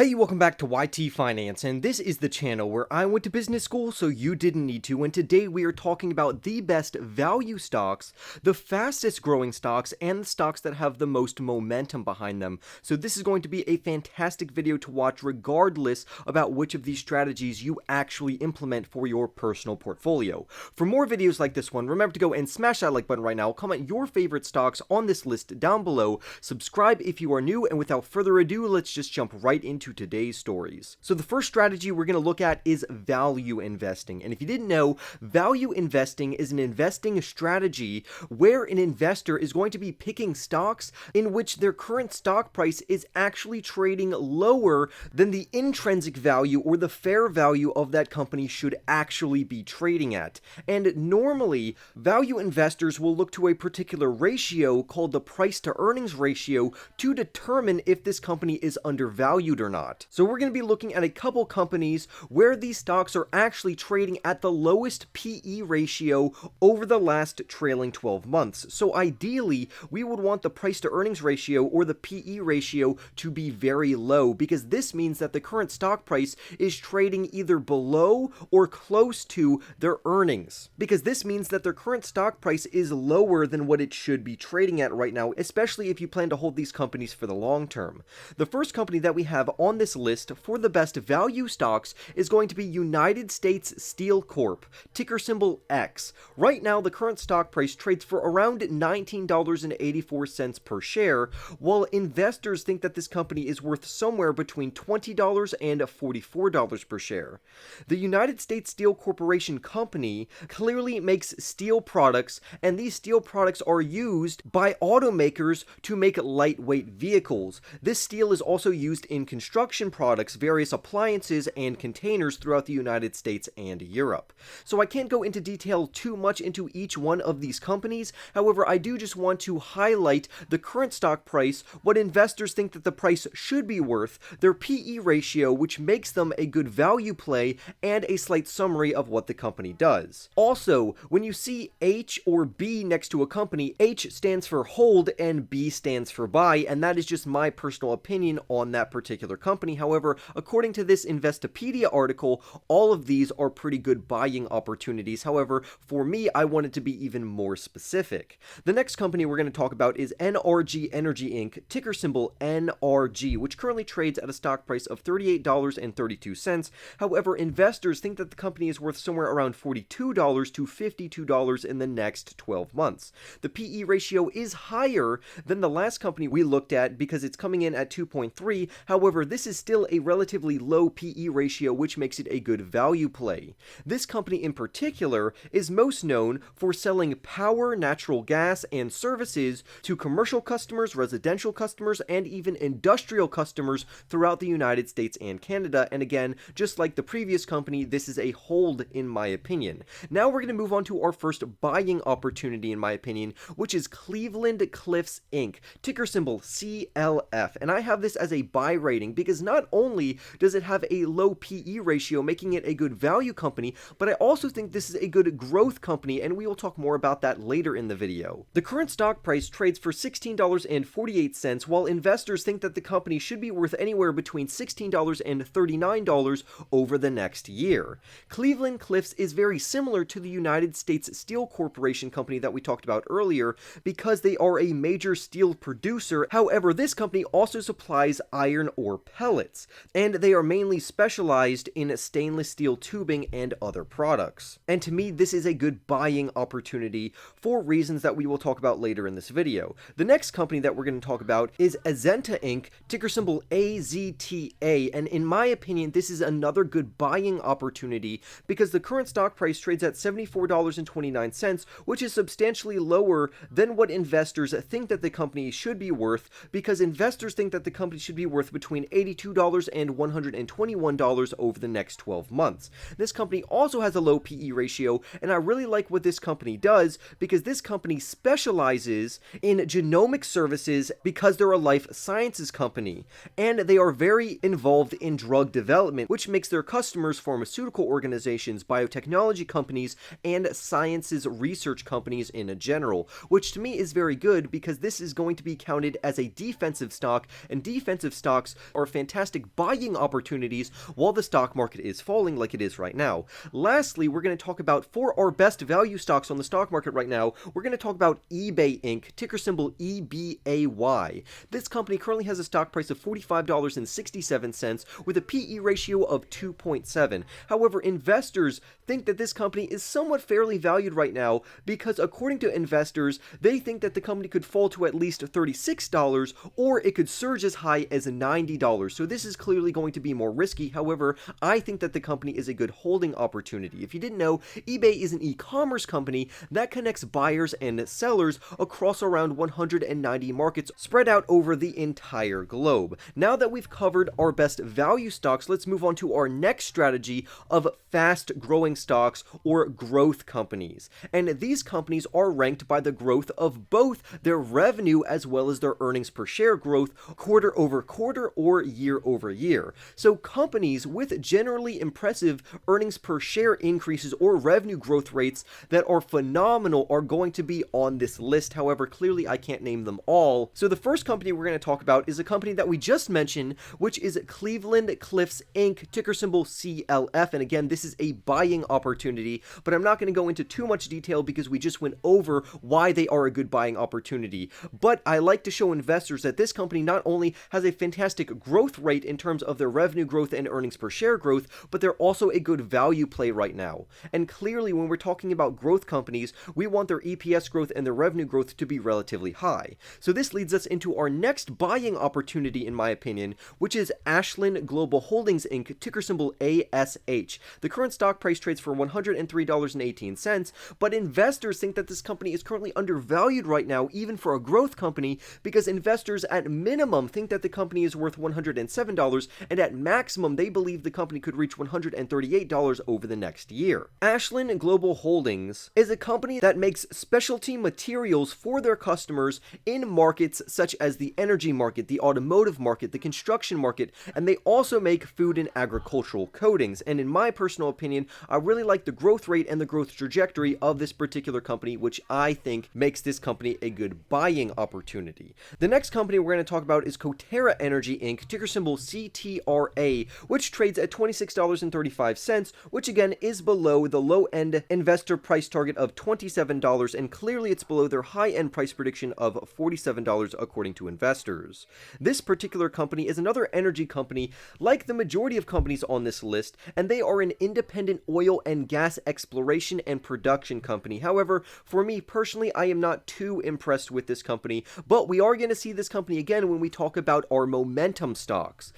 Hey, welcome back to YT Finance, and this is the channel where I went to business school so you didn't need to, and today we are talking about the best value stocks, the fastest growing stocks, and the stocks that have the most momentum behind them. So this is going to be a fantastic video to watch regardless about which of these strategies you actually implement for your personal portfolio. For more videos like this one, remember to go and smash that like button right now, comment your favorite stocks on this list down below, subscribe if you are new, and without further ado, let's just jump right into today's stories. So the first strategy we're going to look at is value investing. And if you didn't know, value investing is an investing strategy where an investor is going to be picking stocks in which their current stock price is actually trading lower than the intrinsic value or the fair value of that company should actually be trading at. And normally, value investors will look to a particular ratio called the price to earnings ratio to determine if this company is undervalued or not. So we're going to be looking at a couple companies where these stocks are actually trading at the lowest PE ratio over the last trailing 12 months. So ideally, we would want the price to earnings ratio or the PE ratio to be very low, because this means that the current stock price is trading either below or close to their earnings, because this means that their current stock price is lower than what it should be trading at right now, especially if you plan to hold these companies for the long term. The first company that we have on this list for the best value stocks is going to be United States Steel Corp, ticker symbol X. Right now, the current stock price trades for around $19.84 per share, while investors think that this company is worth somewhere between $20 and $44 per share. The United States Steel Corporation Company clearly makes steel products, and these steel products are used by automakers to make lightweight vehicles. This steel is also used in construction products, various appliances, and containers throughout the United States and Europe. So I can't go into detail too much into each one of these companies. However, I do just want to highlight the current stock price, what investors think that the price should be worth, their PE ratio, which makes them a good value play, and a slight summary of what the company does. Also, when you see H or B next to a company, H stands for hold and B stands for buy, and that is just my personal opinion on that particular company. However, according to this Investopedia article, all of these are pretty good buying opportunities. However, for me, I wanted to be even more specific. The next company we're going to talk about is NRG Energy Inc., ticker symbol NRG, which currently trades at a stock price of $38.32. However, investors think that the company is worth somewhere around $42 to $52 in the next 12 months. The PE ratio is higher than the last company we looked at because it's coming in at 2.3. However, this is still a relatively low PE ratio, which makes it a good value play. This company in particular is most known for selling power, natural gas, and services to commercial customers, residential customers, and even industrial customers throughout the United States and Canada. And again, just like the previous company, this is a hold in my opinion. Now we're going to move on to our first buying opportunity in my opinion, which is Cleveland Cliffs Inc., ticker symbol CLF. And I have this as a buy rating because not only does it have a low PE ratio, making it a good value company, but I also think this is a good growth company, and we will talk more about that later in the video. The current stock price trades for $16.48, while investors think that the company should be worth anywhere between $16 and $39 over the next year. Cleveland Cliffs is very similar to the United States Steel Corporation Company that we talked about earlier because they are a major steel producer. However, this company also supplies iron ore pellets, and they are mainly specialized in stainless steel tubing and other products. And to me, this is a good buying opportunity for reasons that we will talk about later in this video. The next company that we're going to talk about is Azenta Inc., ticker symbol AZTA, and in my opinion, this is another good buying opportunity because the current stock price trades at $74.29, which is substantially lower than what investors think that the company should be worth, because investors think that the company should be worth between $82 and $121 over the next 12 months. This company also has a low PE ratio, and I really like what this company does because this company specializes in genomic services because they're a life sciences company, and they are very involved in drug development, which makes their customers pharmaceutical organizations, biotechnology companies, and sciences research companies in general, which to me is very good because this is going to be counted as a defensive stock, and defensive stocks are fantastic buying opportunities while the stock market is falling like it is right now. Lastly, we're going to talk about, for our best value stocks on the stock market right now, we're going to talk about eBay Inc., ticker symbol EBAY. This company currently has a stock price of $45.67 with a PE ratio of 2.7. However, investors think that this company is somewhat fairly valued right now because, according to investors, they think that the company could fall to at least $36 or it could surge as high as $90. So this is clearly going to be more risky. However, I think that the company is a good holding opportunity. If you didn't know, eBay is an e-commerce company that connects buyers and sellers across around 190 markets spread out over the entire globe. Now that we've covered our best value stocks, let's move on to our next strategy of fast growing stocks or growth companies. And these companies are ranked by the growth of both their revenue as well as their earnings per share growth quarter over quarter or year over year. So companies with generally impressive earnings per share increases or revenue growth rates that are phenomenal are going to be on this list. However, clearly I can't name them all. So the first company we're going to talk about is a company that we just mentioned, which is Cleveland Cliffs Inc., ticker symbol CLF. And again, this is a buying opportunity, but I'm not going to go into too much detail because we just went over why they are a good buying opportunity. But I like to show investors that this company not only has a fantastic growth rate in terms of their revenue growth and earnings per share growth, but they're also a good value play right now. And clearly, when we're talking about growth companies, we want their EPS growth and their revenue growth to be relatively high. So this leads us into our next buying opportunity, in my opinion, which is Ashland Global Holdings Inc., ticker symbol ASH. The current stock price trades for $103.18, but investors think that this company is currently undervalued right now, even for a growth company, because investors at minimum think that the company is worth $107, and at maximum they believe the company could reach $138 over the next year. Ashland Global Holdings is a company that makes specialty materials for their customers in markets such as the energy market, the automotive market, the construction market, and they also make food and agricultural coatings. And in my personal opinion, I really like the growth rate and the growth trajectory of this particular company, which I think makes this company a good buying opportunity. The next company we're going to talk about is Coterra Energy Inc., ticker symbol CTRA, which trades at $26.35, which again is below the low-end investor price target of $27, and clearly it's below their high-end price prediction of $47 according to investors. This particular company is another energy company like the majority of companies on this list, and they are an independent oil and gas exploration and production company. However, for me personally, I am not too impressed with this company, but we are going to see this company again when we talk about our momentum stocks.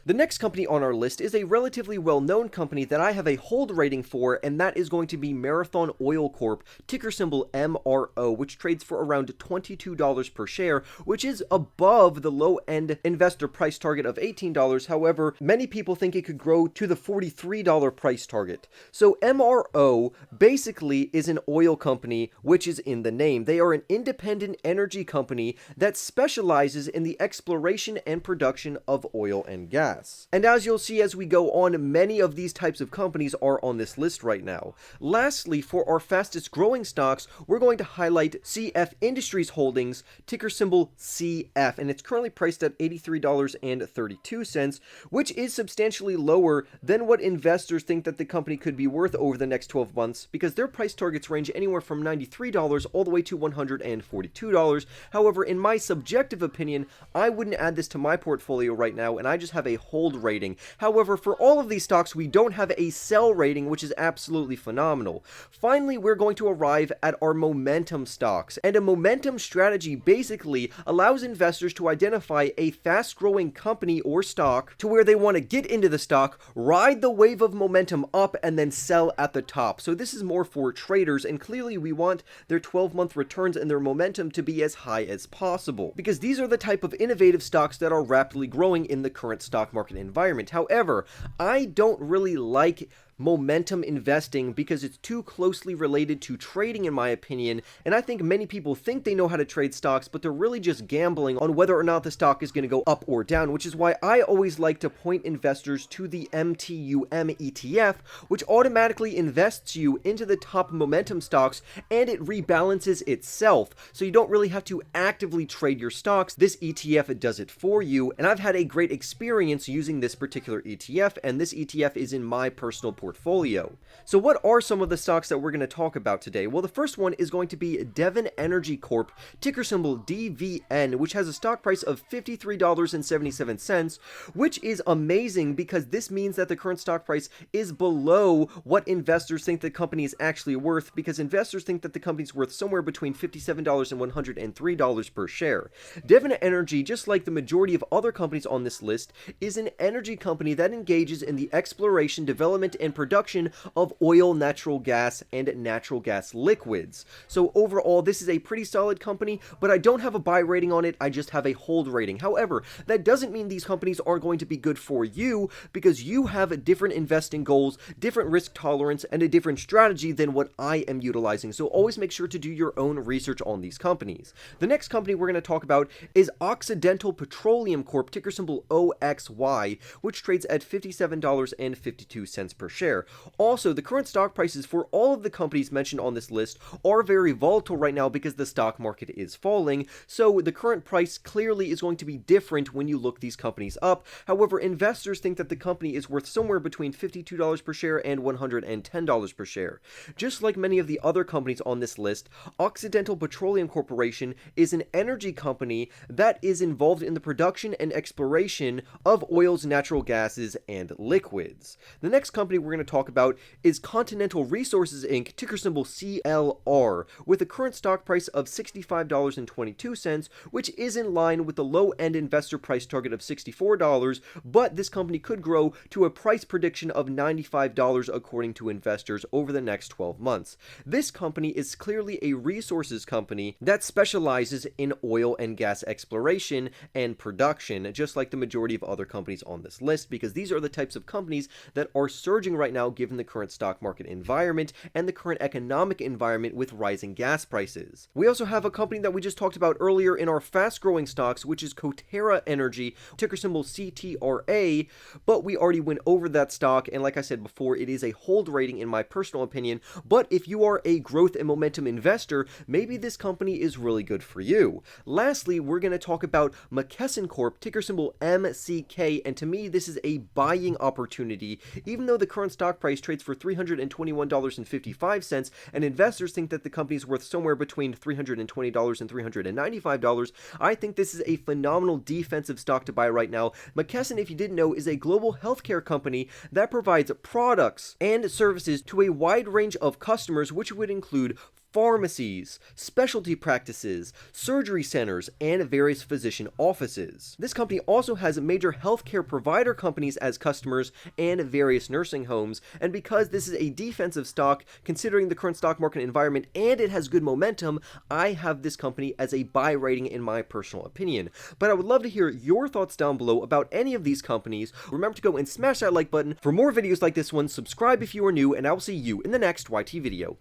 The next company on our list is a relatively well-known company that I have a hold rating for, and that is going to be Marathon Oil Corp., ticker symbol MRO, which trades for around $22 per share, which is above the low-end investor price target of $18. However, many people think it could grow to the $43 price target. So MRO basically is an oil company, which is in the name. They are an independent energy company that specializes in the exploration and production of oil and gas. And as you'll see as we go on, many of these types of companies are on this list right now. Lastly, for our fastest growing stocks, we're going to highlight CF Industries Holdings, ticker symbol CF, and it's currently priced at $83.32, which is substantially lower than what investors think that the company could be worth over the next 12 months, because their price targets range anywhere from $93 all the way to $142. However, in my subjective opinion, I wouldn't add this to my portfolio right now, and I just have a hold rating. However, for all of these stocks, we don't have a sell rating, which is absolutely phenomenal. Finally, we're going to arrive at our momentum stocks, and a momentum strategy basically allows investors to identify a fast-growing company or stock to where they want to get into the stock, ride the wave of momentum up, and then sell at the top. So this is more for traders, and clearly we want their 12-month returns and their momentum to be as high as possible, because these are the type of innovative stocks that are rapidly growing in the current stock market environment. However, I don't really like momentum investing because it's too closely related to trading, in my opinion. And I think many people think they know how to trade stocks, but they're really just gambling on whether or not the stock is going to go up or down, which is why I always like to point investors to the MTUM ETF, which automatically invests you into the top momentum stocks, and it rebalances itself. So you don't really have to actively trade your stocks. This ETF does it for you, and I've had a great experience using this particular ETF, and this ETF is in my personal portfolio. So what are some of the stocks that we're going to talk about today? Well, the first one is going to be Devon Energy Corp, ticker symbol DVN, which has a stock price of $53.77, which is amazing because this means that the current stock price is below what investors think the company is actually worth, because investors think that the company's worth somewhere between $57 and $103 per share. Devon Energy, just like the majority of other companies on this list, is an energy company that engages in the exploration, development, and production of oil, natural gas, and natural gas liquids. So overall, this is a pretty solid company, but I don't have a buy rating on it, I just have a hold rating. However, that doesn't mean these companies are going to be good for you, because you have different investing goals, different risk tolerance, and a different strategy than what I am utilizing. So always make sure to do your own research on these companies. The next company we're going to talk about is Occidental Petroleum Corp, ticker symbol OXY, which trades at $57.52 per share. Also, the current stock prices for all of the companies mentioned on this list are very volatile right now because the stock market is falling, so the current price clearly is going to be different when you look these companies up. However, investors think that the company is worth somewhere between $52 per share and $110 per share. Just like many of the other companies on this list, Occidental Petroleum Corporation is an energy company that is involved in the production and exploration of oils, natural gases, and liquids. The next company we're going to talk about is Continental Resources Inc., ticker symbol CLR, with a current stock price of $65.22, which is in line with the low-end investor price target of $64, but this company could grow to a price prediction of $95 according to investors over the next 12 months. This company is clearly a resources company that specializes in oil and gas exploration and production, just like the majority of other companies on this list, because these are the types of companies that are surging right now given the current stock market environment and the current economic environment with rising gas prices. We also have a company that we just talked about earlier in our fast-growing stocks, which is Coterra Energy, ticker symbol CTRA, but we already went over that stock, and like I said before, it is a hold rating in my personal opinion, but if you are a growth and momentum investor, maybe this company is really good for you. Lastly, we're going to talk about McKesson Corp, ticker symbol MCK, and to me, this is a buying opportunity, even though the current stock price trades for $321.55, and investors think that the company is worth somewhere between $320 and $395, I think this is a phenomenal defensive stock to buy right now. McKesson, if you didn't know, is a global healthcare company that provides products and services to a wide range of customers, which would include pharmacies, specialty practices, surgery centers, and various physician offices. This company also has major healthcare provider companies as customers and various nursing homes, and because this is a defensive stock, considering the current stock market environment and it has good momentum, I have this company as a buy rating in my personal opinion. But I would love to hear your thoughts down below about any of these companies. Remember to go and smash that like button. For more videos like this one, subscribe if you are new, and I will see you in the next YT video.